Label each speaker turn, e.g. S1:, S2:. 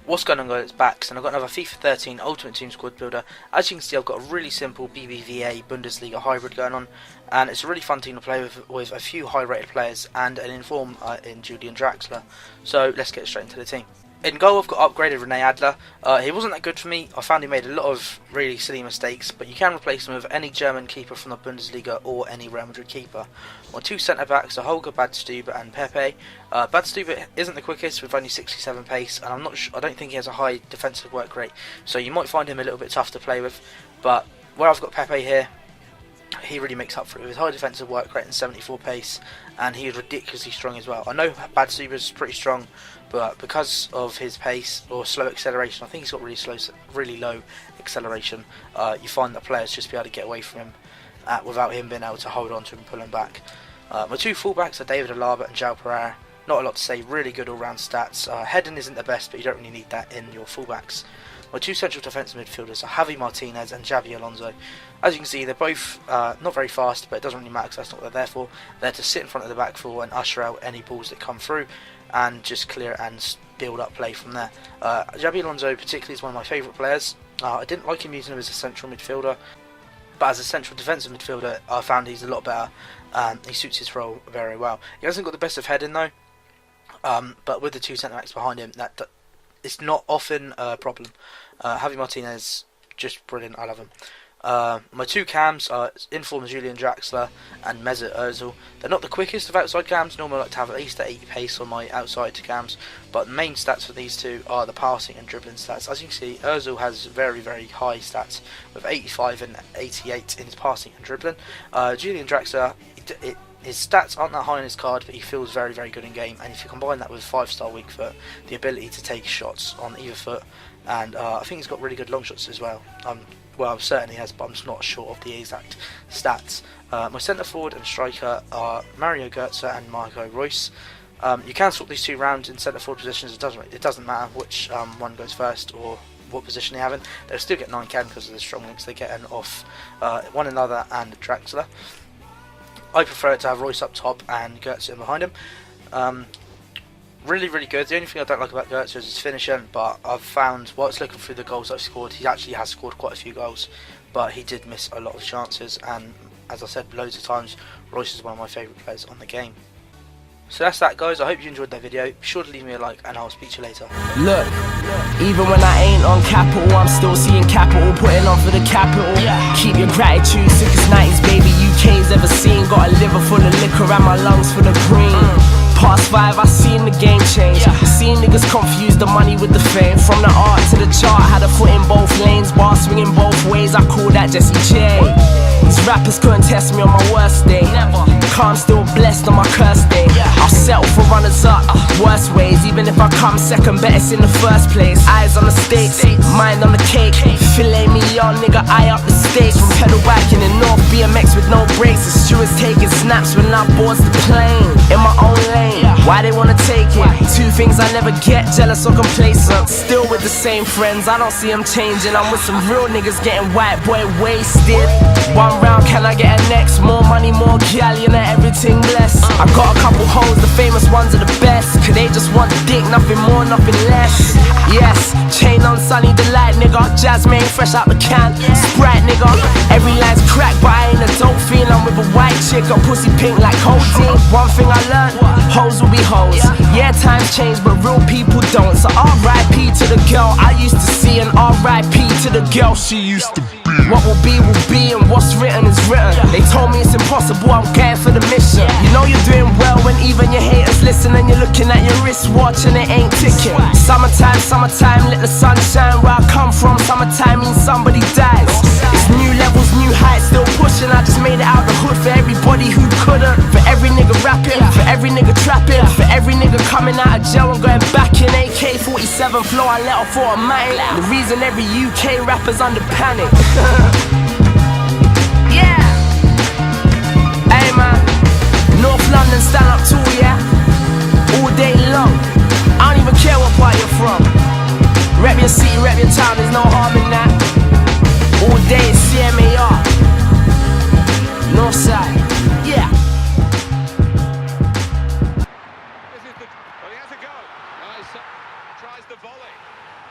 S1: What's going on, guys? It's Baaaxx, and I've got another FIFA 13 Ultimate Team Squad Builder. As you can see, I've got a really simple BBVA Bundesliga hybrid going on, and it's a really fun team to play with a few high-rated players and an inform in Julian Draxler. So let's get straight into the team. In goal, I've got upgraded Rene Adler. He wasn't that good for me. I found he made a lot of really silly mistakes, but you can replace him with any German keeper from the Bundesliga or any Real Madrid keeper. My two centre backs are Holger Badstube and Pepe. Badstube isn't the quickest with only 67 pace, and I don't think he has a high defensive work rate, so you might find him a little bit tough to play with. But where I've got Pepe here, he really makes up for it with his high defensive work rate and 74 pace, and he is ridiculously strong as well. I know Badstube is pretty strong, but because of his pace or slow acceleration, I think he's got really low acceleration. You find that players just be able to get away from him without him being able to hold on to him and pull him back. My two fullbacks are David Alaba and João Pereira. Not a lot to say, really good all-round stats. Heading isn't the best, but you don't really need that in your fullbacks. My two central defensive midfielders are Javi Martinez and Xabi Alonso. As you can see, they're both not very fast, but it doesn't really matter because that's not what they're there for. They're to sit in front of the back four and usher out any balls that come through and just clear and build up play from there. Xabi Alonso particularly is one of my favourite players. I didn't like him using him as a central midfielder, but as a central defensive midfielder I found he's a lot better. He suits his role very well. He hasn't got the best of heading though, but with the two centre backs behind him, that it's not often a problem. Javi Martinez, just brilliant, I love him. My two cams are inform Julian Draxler and Mesut Ozil. They're not the quickest of outside cams. Normally I like to have at least an 80 pace on my outside cams, but the main stats for these two are the passing and dribbling stats. As you can see, Ozil has very high stats with 85 and 88 in his passing and dribbling. Julian Draxler, his stats aren't that high on his card, but he feels very good in game, and if you combine that with 5-star weak foot, the ability to take shots on either foot, and I think he's got really good long shots as well. Well, I'm certain he has, but I'm just not sure of the exact stats. My centre forward and striker are Mario Götze and Marco Reus. You can swap these two round in centre forward positions. It doesn't matter which one goes first or what position they have in. They'll still get 9 can because of the strong links they get off one another and Draxler. I prefer it to have Reus up top and Götze in behind him. Really good. The only thing I don't like about Götze is his finishing, but I've found whilst looking through the goals I've scored, he actually has scored quite a few goals, but he did miss a lot of chances, and as I said loads of times, Reus is one of my favourite players on the game. So that's that, guys. I hope you enjoyed that video. Be sure to leave me a like, and I'll speak to you later.
S2: Look, even when I ain't on capital, I'm still seeing capital, putting on for the capital. Keep your gratitude, sickest 90s, baby, UK's ever seen. Got a liver full of liquor and my lungs full of green. Past 5, I seen the game change. Seen niggas confuse the money with the fame. From the art to the chart, had a foot in both lanes. Bar swinging both ways, I call that Jesse J. These rappers couldn't test me on my worst day. I'm still blessed on my cursed day. I'll settle for runners up, worst ways. Even if I come second, best in the first place. Eyes on the stakes, mind on the cake. Filet me on, nigga, eye up the stakes. From pedal backing in North BMX with no brakes. The stewards taking snaps when I boards the plane. In my own lane, why they wanna take it? Two things I never get, jealous or complacent. Still with the same friends, I don't see them changing. I'm with some real niggas getting white boy wasted. One round, can I get a next? More money, more gal, you know everything blessed. I got a couple hoes, the famous ones are the best. Cause they just want dick, nothing more, nothing less. Yes, chain on Sunny Delight, nigga. Jasmine fresh out the can, Sprite, nigga. Every line's cracked, but I ain't a dope fiend. I'm with a white chick, a pussy pink like codeine. One thing I learned, hoes will be hoes. Yeah, times change, but real people don't. So R.I.P. to the girl I used to see, and R.I.P. to the girl she used to be. What will be, and what's written is written. They told me it's impossible, I'm going for the mission. You know you're doing well when even your haters listen, and you're looking at your wristwatch and it ain't ticking. Summertime, let the sun shine. Where I come from, summertime means somebody dies. It's new levels, new heights, still pushing. I just made it out the hood for everybody who couldn't. For every nigga rapping, for every nigga trapping, for every nigga coming out of jail and going back in. AK-47 flow, I let off automatic. The reason every UK rapper's under panic. Yeah. Hey man, North London stand up tall, yeah. All day long. I don't even care what part you're from. Rep your city, rep your town, there's no harm in that. All day is CMAR. Northside, yeah.
S3: Well, he has a go. Nice try. tries the volley.